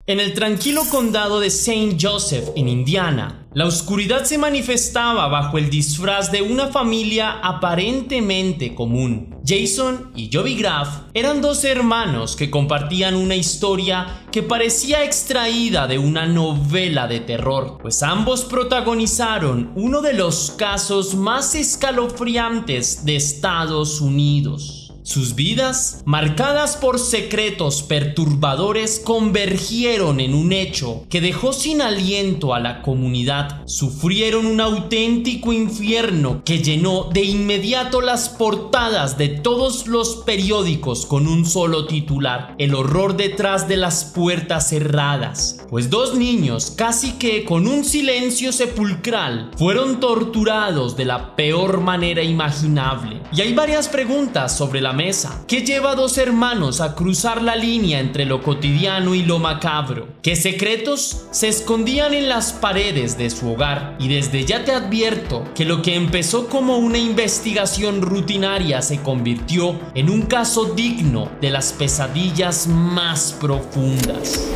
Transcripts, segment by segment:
En el tranquilo condado de Saint Joseph, en Indiana, la oscuridad se manifestaba bajo el disfraz de una familia aparentemente común. Jason y Jovi Graff eran dos hermanos que compartían una historia que parecía extraída de una novela de terror, pues ambos protagonizaron uno de los casos más escalofriantes de Estados Unidos. Sus vidas, marcadas por secretos perturbadores, convergieron en un hecho que dejó sin aliento a la comunidad. Sufrieron un auténtico infierno que llenó de inmediato las portadas de todos los periódicos con un solo titular: el horror detrás de las puertas cerradas. Pues dos niños, casi que con un silencio sepulcral, fueron torturados de la peor manera imaginable. Y hay varias preguntas sobre la mesa. ¿Qué lleva a dos hermanos a cruzar la línea entre lo cotidiano y lo macabro? ¿Qué secretos se escondían en las paredes de su hogar? Y desde ya te advierto que lo que empezó como una investigación rutinaria se convirtió en un caso digno de las pesadillas más profundas.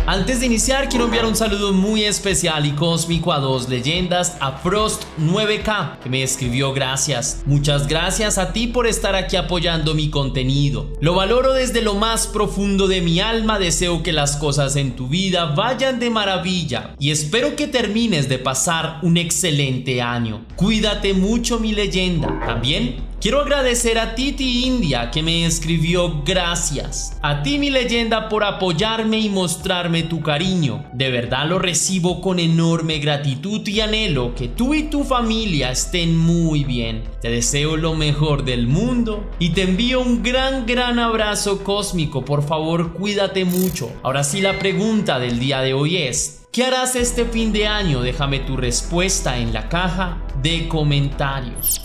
Antes de iniciar, quiero enviar un saludo muy especial y cósmico a dos leyendas, a Frost 9K, que me escribió gracias. Muchas gracias a ti por estar aquí apoyando mi contenido. Lo valoro desde lo más profundo de mi alma, deseo que las cosas en tu vida vayan de maravilla y espero que termines de pasar un excelente año. Cuídate mucho, mi leyenda. También quiero agradecer a Titi India, que me escribió gracias. A ti, mi leyenda, por apoyarme y mostrarme tu cariño. De verdad lo recibo con enorme gratitud y anhelo que tú y tu familia estén muy bien. Te deseo lo mejor del mundo y te envío un gran abrazo cósmico. Por favor, cuídate mucho. Ahora sí, la pregunta del día de hoy es: ¿qué harás este fin de año? Déjame tu respuesta en la caja de comentarios.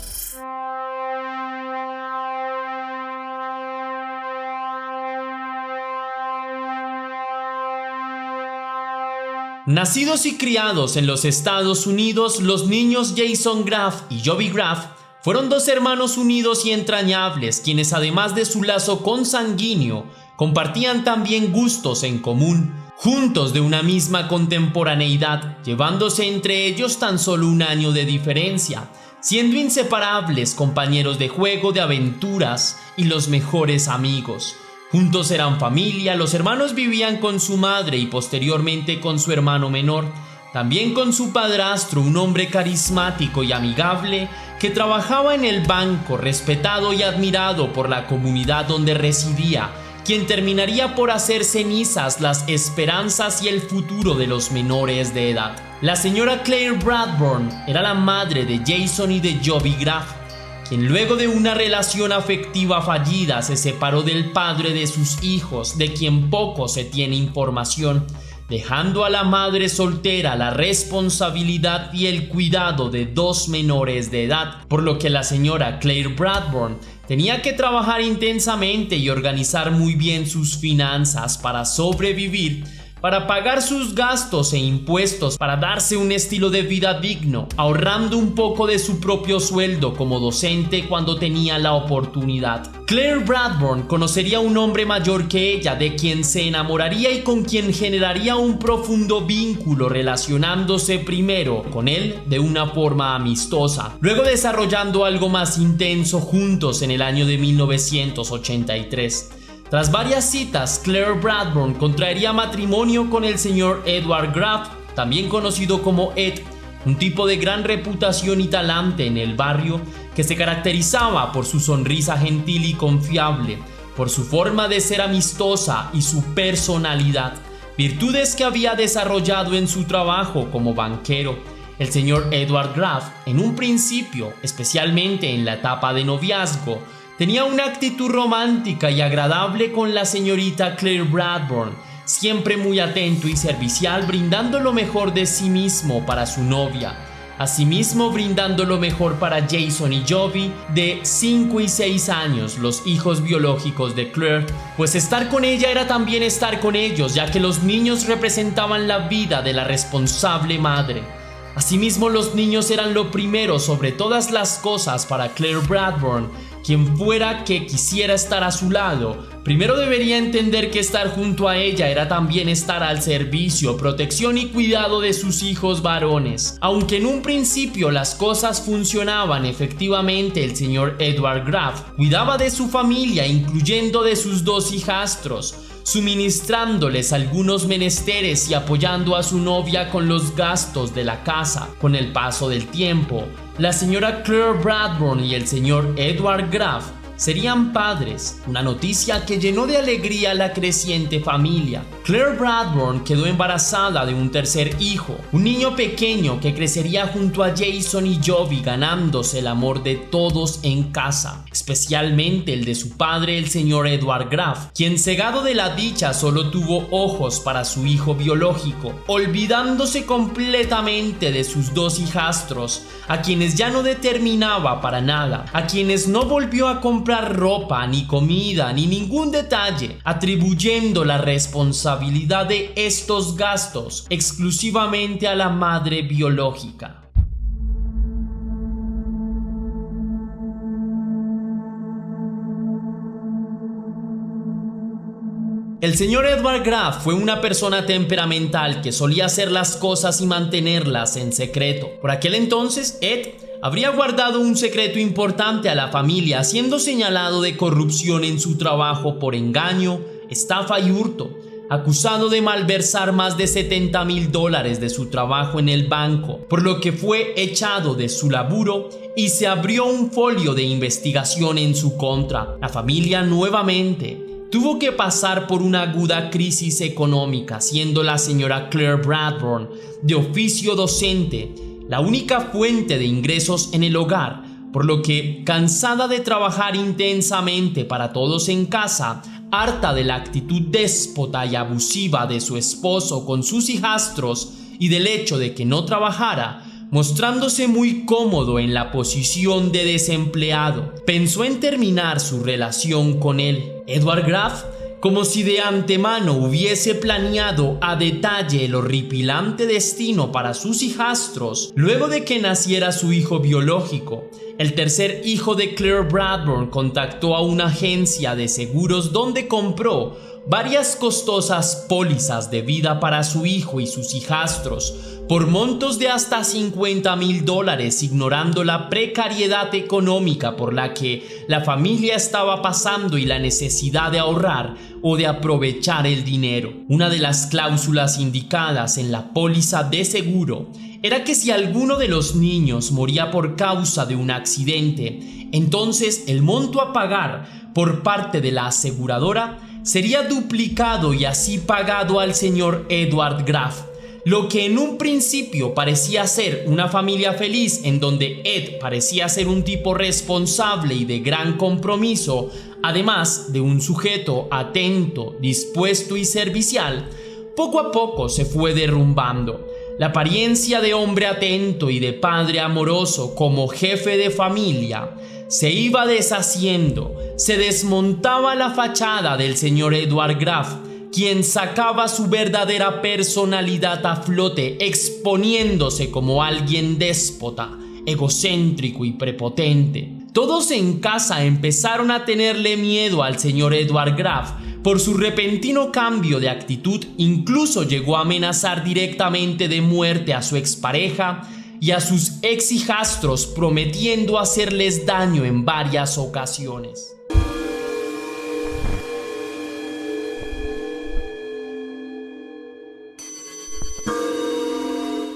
Nacidos y criados en los Estados Unidos, los niños Jason Graff y Jovi Graff fueron dos hermanos unidos y entrañables, quienes además de su lazo consanguíneo, compartían también gustos en común, juntos de una misma contemporaneidad, llevándose entre ellos tan solo un año de diferencia, siendo inseparables compañeros de juego, de aventuras y los mejores amigos. Juntos eran familia, los hermanos vivían con su madre y posteriormente con su hermano menor, también con su padrastro, un hombre carismático y amigable que trabajaba en el banco, respetado y admirado por la comunidad donde residía, quien terminaría por hacer cenizas las esperanzas y el futuro de los menores de edad. La señora Claire Bradburn era la madre de Jason y de Jovi Graff, quien luego de una relación afectiva fallida se separó del padre de sus hijos, de quien poco se tiene información, dejando a la madre soltera la responsabilidad y el cuidado de dos menores de edad, por lo que la señora Claire Bradburn tenía que trabajar intensamente y organizar muy bien sus finanzas para sobrevivir, para pagar sus gastos e impuestos, para darse un estilo de vida digno, ahorrando un poco de su propio sueldo como docente cuando tenía la oportunidad. Claire Bradburn conocería a un hombre mayor que ella, de quien se enamoraría y con quien generaría un profundo vínculo, relacionándose primero con él de una forma amistosa, luego desarrollando algo más intenso juntos en el año de 1983. Tras varias citas, Claire Bradburn contraería matrimonio con el señor Edward Graff, también conocido como Ed, un tipo de gran reputación y talante en el barrio que se caracterizaba por su sonrisa gentil y confiable, por su forma de ser amistosa y su personalidad, virtudes que había desarrollado en su trabajo como banquero. El señor Edward Graff, en un principio, especialmente en la etapa de noviazgo, tenía una actitud romántica y agradable con la señorita Claire Bradburn, siempre muy atento y servicial, brindando lo mejor de sí mismo para su novia. Asimismo, brindando lo mejor para Jason y Jovi, de 5 y 6 años, los hijos biológicos de Claire, pues estar con ella era también estar con ellos, ya que los niños representaban la vida de la responsable madre. Asimismo, los niños eran lo primero sobre todas las cosas para Claire Bradburn, quien fuera que quisiera estar a su lado, primero debería entender que estar junto a ella era también estar al servicio, protección y cuidado de sus hijos varones. Aunque en un principio las cosas funcionaban efectivamente, el señor Edward Graff cuidaba de su familia, incluyendo de sus 2 hijastros, suministrándoles algunos menesteres y apoyando a su novia con los gastos de la casa. Con el paso del tiempo, la señora Claire Bradburn y el señor Edward Graff serían padres, una noticia que llenó de alegría a la creciente familia. Claire Bradburn quedó embarazada de un tercer hijo, un niño pequeño que crecería junto a Jason y Jovi, ganándose el amor de todos en casa, especialmente el de su padre, el señor Edward Graff, quien, cegado de la dicha, solo tuvo ojos para su hijo biológico, olvidándose completamente de sus 2 hijastros, a quienes ya no determinaba para nada, a quienes no volvió a comprar ropa, ni comida, ni ningún detalle, atribuyendo la responsabilidad de estos gastos exclusivamente a la madre biológica. El señor Edward Graff fue una persona temperamental que solía hacer las cosas y mantenerlas en secreto. Por aquel entonces, Ed habría guardado un secreto importante a la familia, siendo señalado de corrupción en su trabajo por engaño, estafa y hurto, acusado de malversar más de $70,000 de su trabajo en el banco, por lo que fue echado de su laburo y se abrió un folio de investigación en su contra. La familia nuevamente tuvo que pasar por una aguda crisis económica, siendo la señora Claire Bradburn, de oficio docente, la única fuente de ingresos en el hogar, por lo que, cansada de trabajar intensamente para todos en casa, harta de la actitud déspota y abusiva de su esposo con sus hijastros y del hecho de que no trabajara, mostrándose muy cómodo en la posición de desempleado, pensó en terminar su relación con él. Edward Graff, como si de antemano hubiese planeado a detalle el horripilante destino para sus hijastros, luego de que naciera su hijo biológico, el tercer hijo de Claire Bradburn contactó a una agencia de seguros donde compró varias costosas pólizas de vida para su hijo y sus hijastros por montos de hasta $50,000, ignorando la precariedad económica por la que la familia estaba pasando y la necesidad de ahorrar o de aprovechar el dinero. Una de las cláusulas indicadas en la póliza de seguro era que si alguno de los niños moría por causa de un accidente, entonces el monto a pagar por parte de la aseguradora sería duplicado y así pagado al señor Edward Graff. Lo que en un principio parecía ser una familia feliz, en donde Ed parecía ser un tipo responsable y de gran compromiso, además de un sujeto atento, dispuesto y servicial, poco a poco se fue derrumbando. La apariencia de hombre atento y de padre amoroso como jefe de familia se iba deshaciendo, se desmontaba la fachada del señor Edward Graff, quien sacaba su verdadera personalidad a flote, exponiéndose como alguien déspota, egocéntrico y prepotente. Todos en casa empezaron a tenerle miedo al señor Edward Graff por su repentino cambio de actitud. Incluso llegó a amenazar directamente de muerte a su expareja y a sus ex hijastros, prometiendo hacerles daño en varias ocasiones.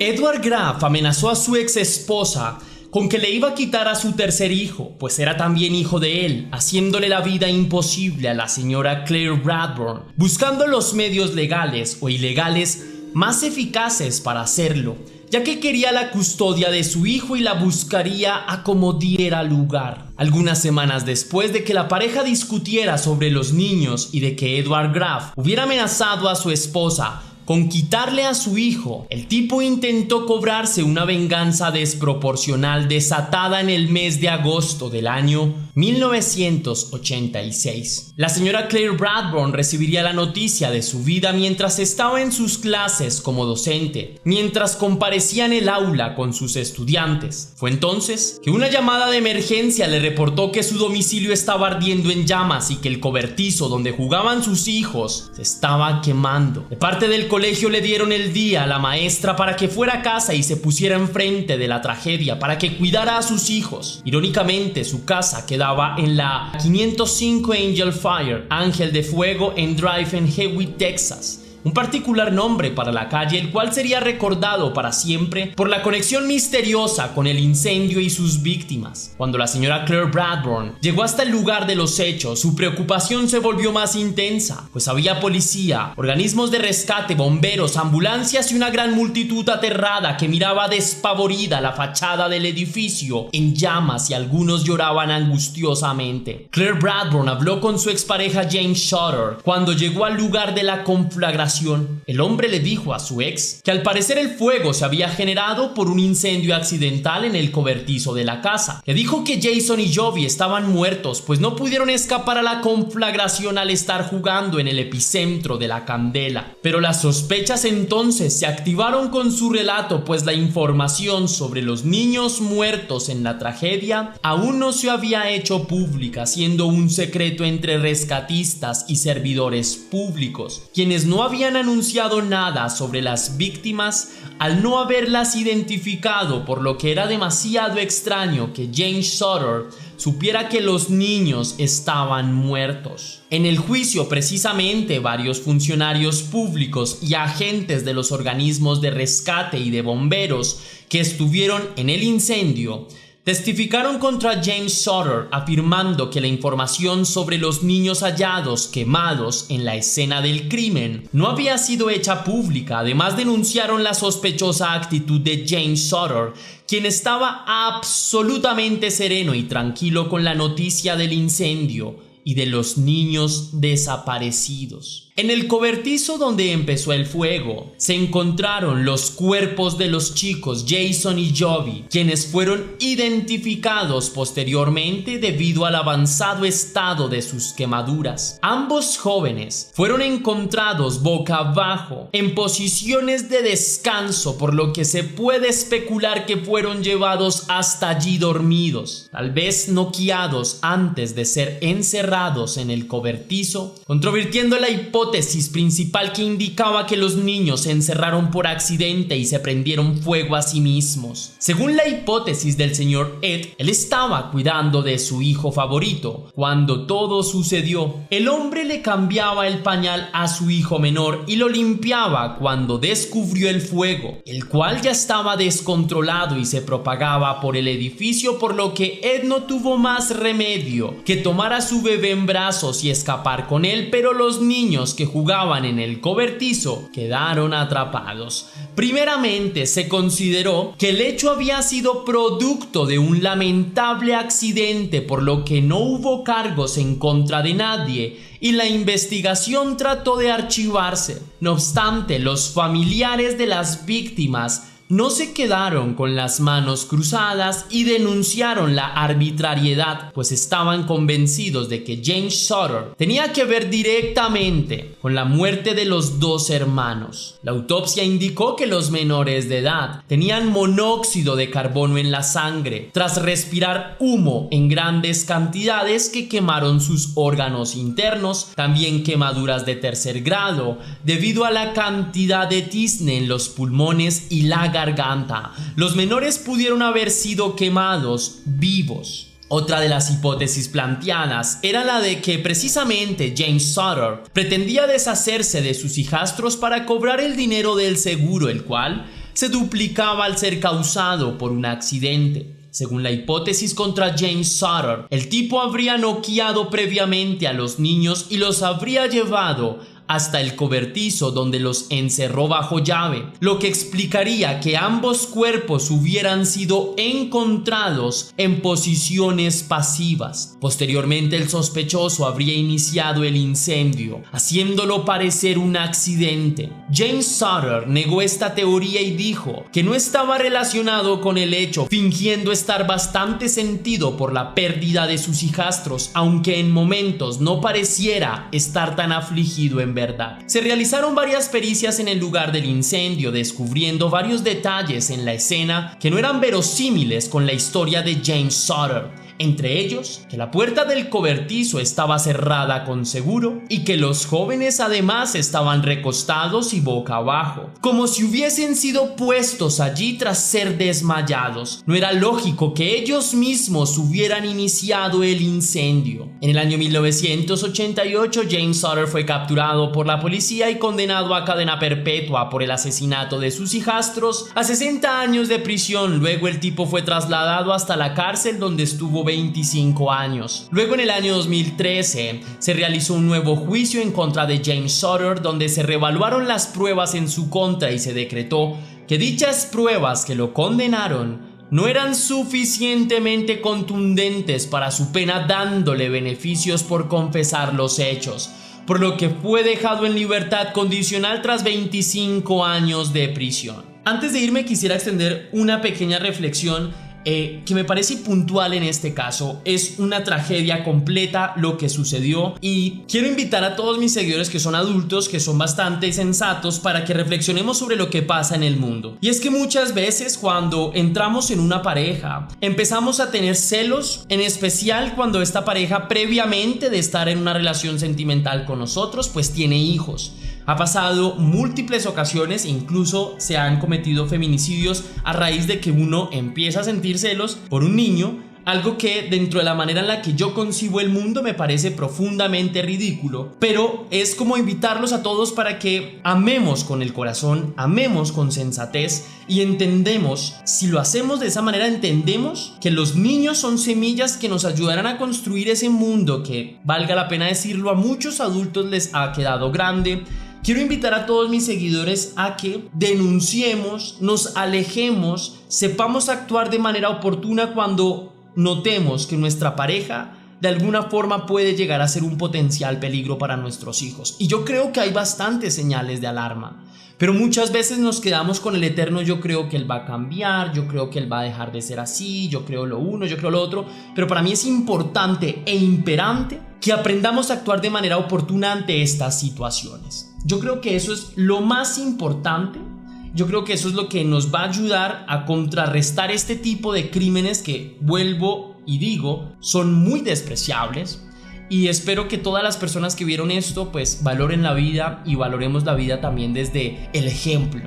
Edward Graff amenazó a su ex esposa con que le iba a quitar a su tercer hijo, pues era también hijo de él, haciéndole la vida imposible a la señora Claire Bradburn, buscando los medios legales o ilegales más eficaces para hacerlo, ya que quería la custodia de su hijo y la buscaría a como diera lugar. Algunas semanas después de que la pareja discutiera sobre los niños y de que Edward Graff hubiera amenazado a su esposa con quitarle a su hijo. El tipo intentó cobrarse una venganza desproporcional desatada en el mes de agosto del año 1986. La señora Claire Bradburn recibiría la noticia de su vida mientras estaba en sus clases como docente, mientras comparecía en el aula con sus estudiantes. Fue entonces que una llamada de emergencia le reportó que su domicilio estaba ardiendo en llamas y que el cobertizo donde jugaban sus hijos se estaba quemando. De parte del colegio le dieron el día a la maestra para que fuera a casa y se pusiera enfrente de la tragedia para que cuidara a sus hijos. Irónicamente, su casa quedaba en la 505 Angel Fire, Ángel de Fuego, en Drive en Hewitt, Texas. Un particular nombre para la calle, el cual sería recordado para siempre por la conexión misteriosa con el incendio y sus víctimas. Cuando la señora Claire Bradburn llegó hasta el lugar de los hechos, su preocupación se volvió más intensa, pues había policía, organismos de rescate, bomberos, ambulancias y una gran multitud aterrada que miraba despavorida la fachada del edificio en llamas, y algunos lloraban angustiosamente. Claire Bradburn habló con su expareja James Shutter cuando llegó al lugar de la conflagración. El hombre le dijo a su ex que al parecer el fuego se había generado por un incendio accidental en el cobertizo de la casa. Le dijo que Jason y Jovi estaban muertos, pues no pudieron escapar a la conflagración al estar jugando en el epicentro de la candela. Pero las sospechas entonces se activaron con su relato, pues la información sobre los niños muertos en la tragedia aún no se había hecho pública, siendo un secreto entre rescatistas y servidores públicos, quienes no habían anunciado nada sobre las víctimas al no haberlas identificado, por lo que era demasiado extraño que James Shutter supiera que los niños estaban muertos. En el juicio, precisamente, varios funcionarios públicos y agentes de los organismos de rescate y de bomberos que estuvieron en el incendio testificaron contra James Shutter, afirmando que la información sobre los niños hallados quemados en la escena del crimen no había sido hecha pública. Además, denunciaron la sospechosa actitud de James Shutter, quien estaba absolutamente sereno y tranquilo con la noticia del incendio y de los niños desaparecidos. En el cobertizo donde empezó el fuego se encontraron los cuerpos de los chicos Jason y Jovi, quienes fueron identificados posteriormente debido al avanzado estado de sus quemaduras. Ambos jóvenes fueron encontrados boca abajo en posiciones de descanso, por lo que se puede especular que fueron llevados hasta allí dormidos, tal vez noqueados antes de ser encerrados en el cobertizo, controvirtiendo la hipótesis principal que indicaba que los niños se encerraron por accidente y se prendieron fuego a sí mismos. Según la hipótesis del señor Ed, él estaba cuidando de su hijo favorito cuando todo sucedió. El hombre le cambiaba el pañal a su hijo menor y lo limpiaba cuando descubrió el fuego, el cual ya estaba descontrolado y se propagaba por el edificio, por lo que Ed no tuvo más remedio que tomar a su bebé en brazos y escapar con él, pero los niños que jugaban en el cobertizo quedaron atrapados. Primeramente se consideró que el hecho había sido producto de un lamentable accidente, por lo que no hubo cargos en contra de nadie y la investigación trató de archivarse. No obstante, los familiares de las víctimas no se quedaron con las manos cruzadas y denunciaron la arbitrariedad, pues estaban convencidos de que James Shutter tenía que ver directamente con la muerte de los dos hermanos. La autopsia indicó que los menores de edad tenían monóxido de carbono en la sangre tras respirar humo en grandes cantidades que quemaron sus órganos internos, también quemaduras de tercer grado debido a la cantidad de tizne en los pulmones y la garganta. Los menores pudieron haber sido quemados vivos. Otra de las hipótesis planteadas era la de que precisamente James Shutter pretendía deshacerse de sus hijastros para cobrar el dinero del seguro, el cual se duplicaba al ser causado por un accidente. Según la hipótesis contra James Shutter, el tipo habría noqueado previamente a los niños y los habría llevado hasta el cobertizo donde los encerró bajo llave, lo que explicaría que ambos cuerpos hubieran sido encontrados en posiciones pasivas. Posteriormente, el sospechoso habría iniciado el incendio, haciéndolo parecer un accidente. James Sutter negó esta teoría y dijo que no estaba relacionado con el hecho, fingiendo estar bastante sentido por la pérdida de sus hijastros, aunque en momentos no pareciera estar tan afligido en verdad. Se realizaron varias pericias en el lugar del incendio, descubriendo varios detalles en la escena que no eran verosímiles con la historia de James Sutter. Entre ellos, que la puerta del cobertizo estaba cerrada con seguro y que los jóvenes además estaban recostados y boca abajo, como si hubiesen sido puestos allí tras ser desmayados. No era lógico que ellos mismos hubieran iniciado el incendio. En el año 1988, James Sutter fue capturado por la policía y condenado a cadena perpetua por el asesinato de sus hijastros a 60 años de prisión. Luego el tipo fue trasladado hasta la cárcel, donde estuvo 25 años. Luego, en el año 2013, se realizó un nuevo juicio en contra de James Sutter, donde se reevaluaron las pruebas en su contra y se decretó que dichas pruebas que lo condenaron no eran suficientemente contundentes para su pena, dándole beneficios por confesar los hechos, por lo que fue dejado en libertad condicional tras 25 años de prisión. Antes de irme, quisiera extender una pequeña reflexión que me parece puntual en este caso. Es una tragedia completa lo que sucedió, y quiero invitar a todos mis seguidores que son adultos, que son bastante sensatos, para que reflexionemos sobre lo que pasa en el mundo. Y es que muchas veces cuando entramos en una pareja empezamos a tener celos, en especial cuando esta pareja, previamente de estar en una relación sentimental con nosotros, pues tiene hijos. Ha pasado múltiples ocasiones, incluso se han cometido feminicidios a raíz de que uno empieza a sentir celos por un niño, algo que dentro de la manera en la que yo concibo el mundo me parece profundamente ridículo, pero es como invitarlos a todos para que amemos con el corazón, amemos con sensatez y entendemos, si lo hacemos de esa manera, entendemos que los niños son semillas que nos ayudarán a construir ese mundo que, valga la pena decirlo, a muchos adultos les ha quedado grande. Quiero invitar a todos mis seguidores a que denunciemos, nos alejemos, sepamos actuar de manera oportuna cuando notemos que nuestra pareja de alguna forma puede llegar a ser un potencial peligro para nuestros hijos. Y yo creo que hay bastantes señales de alarma, pero muchas veces nos quedamos con el eterno yo creo que él va a cambiar, yo creo que él va a dejar de ser así, yo creo lo uno, yo creo lo otro. Pero para mí es importante e imperante que aprendamos a actuar de manera oportuna ante estas situaciones. Yo creo que eso es lo más importante. Yo creo que eso es lo que nos va a ayudar a contrarrestar este tipo de crímenes que, vuelvo y digo, son muy despreciables. Y espero que todas las personas que vieron esto pues valoren la vida y valoremos la vida también desde el ejemplo.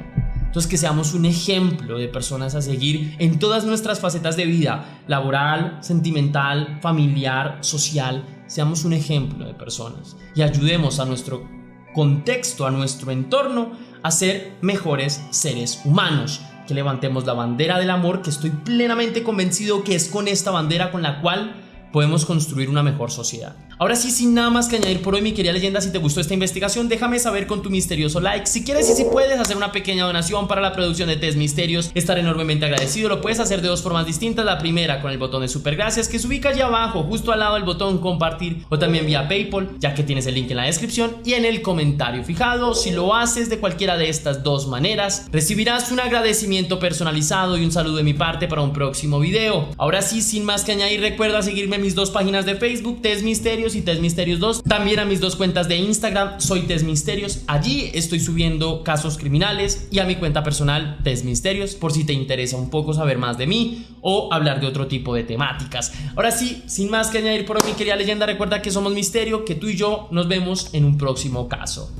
Entonces, que seamos un ejemplo de personas a seguir en todas nuestras facetas de vida, laboral, sentimental, familiar, social. Seamos un ejemplo de personas y ayudemos a nuestro contexto, a nuestro entorno, a ser mejores seres humanos. Que levantemos la bandera del amor, que estoy plenamente convencido que es con esta bandera con la cual podemos construir una mejor sociedad. Ahora sí, sin nada más que añadir por hoy, mi querida leyenda, si te gustó esta investigación, déjame saber con tu misterioso like. Si quieres y si puedes hacer una pequeña donación para la producción de Test Misterios, estaré enormemente agradecido. Lo puedes hacer de dos formas distintas. La primera, con el botón de super gracias, que se ubica allá abajo, justo al lado del botón compartir, o también vía PayPal, ya que tienes el link en la descripción y en el comentario fijado. Si lo haces de cualquiera de estas dos maneras, recibirás un agradecimiento personalizado y un saludo de mi parte para un próximo video. Ahora sí, sin más que añadir, recuerda seguirme en mis dos páginas de Facebook, Test Misterios y Test Misterios 2, también a mis dos cuentas de Instagram, soy Test Misterios. Allí estoy subiendo casos criminales, y a mi cuenta personal, Test Misterios, por si te interesa un poco saber más de mí o hablar de otro tipo de temáticas. Ahora sí, sin más que añadir por hoy, mi querida leyenda, recuerda que somos Misterio, que tú y yo nos vemos en un próximo caso.